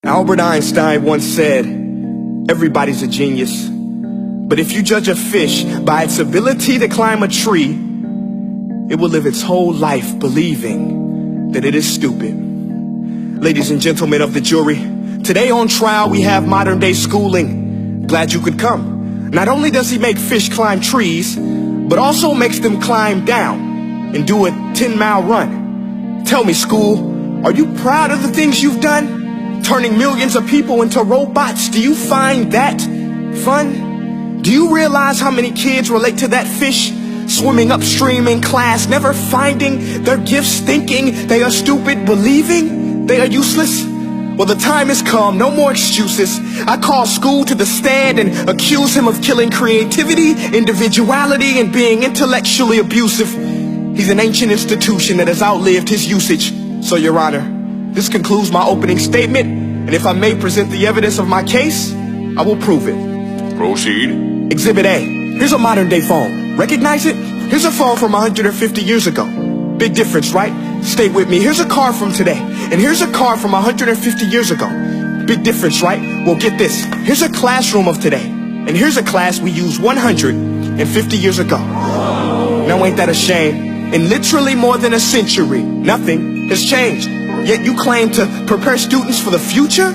Albert Einstein once said, everybody's a genius. But if you judge a fish by its ability to climb a tree, it will live its whole life believing that it is stupid. Ladies and gentlemen of the jury, today on trial we have modern day schooling. Glad you could come. Not only does he make fish climb trees, but also makes them climb down and do a 10-mile run. Tell me, school, are you proud of the things you've done? Turning millions of people into robots, do you find that fun? Do you realize how many kids relate to that fish swimming upstream in class, never finding their gifts, thinking they are stupid, believing they are useless? Well, the time has come, no more excuses. I call school to the stand and accuse him of killing creativity, individuality, and being intellectually abusive. He's an ancient institution that has outlived his usage. So, Your Honor, this concludes my opening statement, and if I may present the evidence of my case, I will prove it. Proceed. Exhibit A. Here's a modern day phone. Recognize it? Here's a phone from 150 years ago. Big difference, right? Stay with me. Here's a car from today, and here's a car from 150 years ago. Big difference, right? Well, get this. Here's a classroom of today, and here's a class we used 150 years ago. Now ain't that a shame? In literally more than a century, nothing has changed. Yet you claim to prepare students for the future?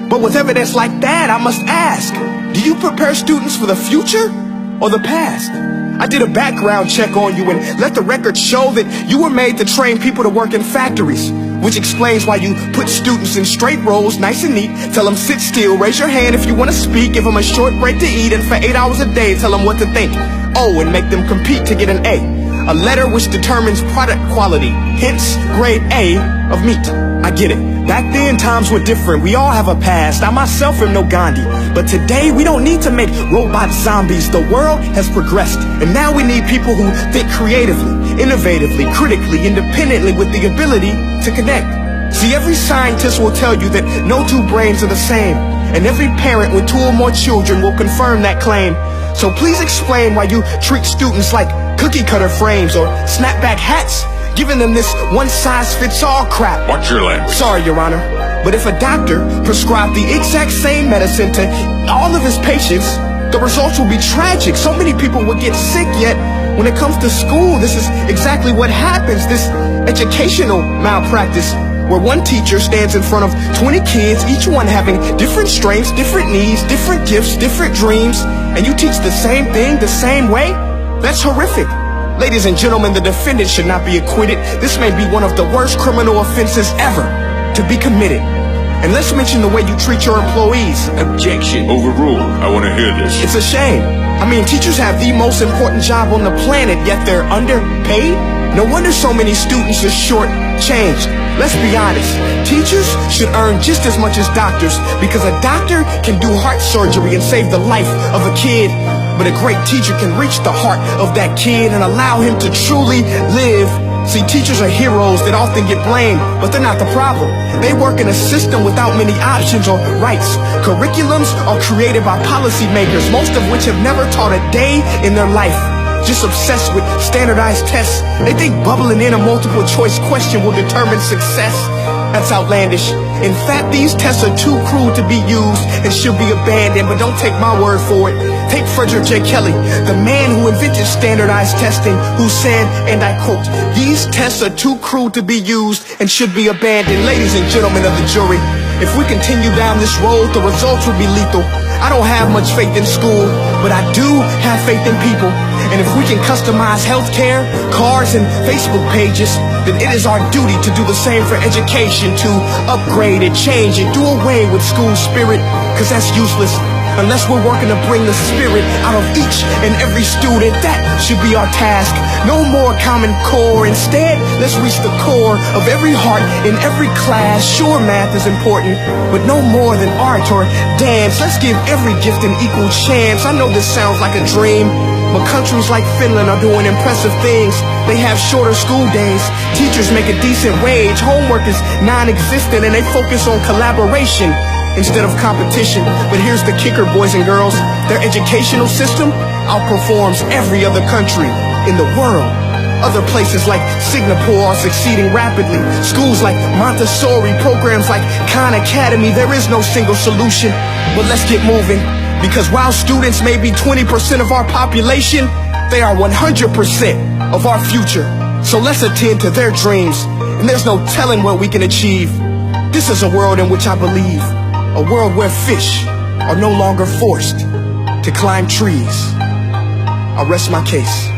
But with evidence like that, I must ask, do you prepare students for the future or the past? I did a background check on you and let the record show that you were made to train people to work in factories, which explains why you put students in straight rows, nice and neat, tell them sit still, raise your hand if you want to speak, give them a short break to eat, and for 8 hours a day, tell them what to think. Oh, and make them compete to get an A letter which determines product quality, hence grade A of meat. I get it. Back then, times were different. We all have a past. I myself am no Gandhi. But today, we don't need to make robot zombies. The world has progressed. And now we need people who think creatively, innovatively, critically, independently, with the ability to connect. See, every scientist will tell you that no two brains are the same. And every parent with 2 or more children will confirm that claim. So please explain why you treat students like cookie cutter frames or snapback hats, giving them this one-size-fits-all crap. Watch your language. Sorry, Your Honor, but if a doctor prescribed the exact same medicine to all of his patients, the results will be tragic. So many people will get sick, yet when it comes to school, this is exactly what happens. This educational malpractice, where one teacher stands in front of 20 kids, each one having different strengths, different needs, different gifts, different dreams, and you teach the same thing the same way? That's horrific. Ladies and gentlemen, the defendant should not be acquitted. This may be one of the worst criminal offenses ever to be committed. And let's mention the way you treat your employees. Objection. Overruled. I want to hear this. It's a shame. I mean, teachers have the most important job on the planet, yet they're underpaid? No wonder so many students are short-changed. Let's be honest, teachers should earn just as much as doctors, because a doctor can do heart surgery and save the life of a kid, but a great teacher can reach the heart of that kid and allow him to truly live. See, teachers are heroes that often get blamed, but they're not the problem. They work in a system without many options or rights. Curriculums are created by policymakers, most of which have never taught a day in their life. Just obsessed with standardized tests. They think bubbling in a multiple choice question will determine success. That's outlandish. In fact, these tests are too cruel to be used and should be abandoned, but don't take my word for it. Take Frederick J. Kelly, the man who invented standardized testing, who said, and I quote, "These tests are too cruel to be used and should be abandoned." Ladies and gentlemen of the jury, if we continue down this road, the results will be lethal. I don't have much faith in school, but I do have faith in people. And if we can customize healthcare, cars, and Facebook pages, then it is our duty to do the same for education, to upgrade and change and do away with school spirit, because that's useless. Unless we're working to bring the spirit out of each and every student, that should be our task. No more Common Core. Instead, let's reach the core of every heart in every class. Sure, math is important, but no more than art or dance. Let's give every gift an equal chance. I know this sounds like a dream, but countries like Finland are doing impressive things. They have shorter school days, teachers make a decent wage, homework is non-existent, and they focus on collaboration instead of competition. But here's the kicker, boys and girls. Their educational system outperforms every other country in the world. Other places like Singapore are succeeding rapidly. Schools like Montessori, programs like Khan Academy. There is no single solution, but let's get moving. Because while students may be 20% of our population, they are 100% of our future. So let's attend to their dreams, and there's no telling what we can achieve. This is a world in which I believe, a world where fish are no longer forced to climb trees. I rest my case.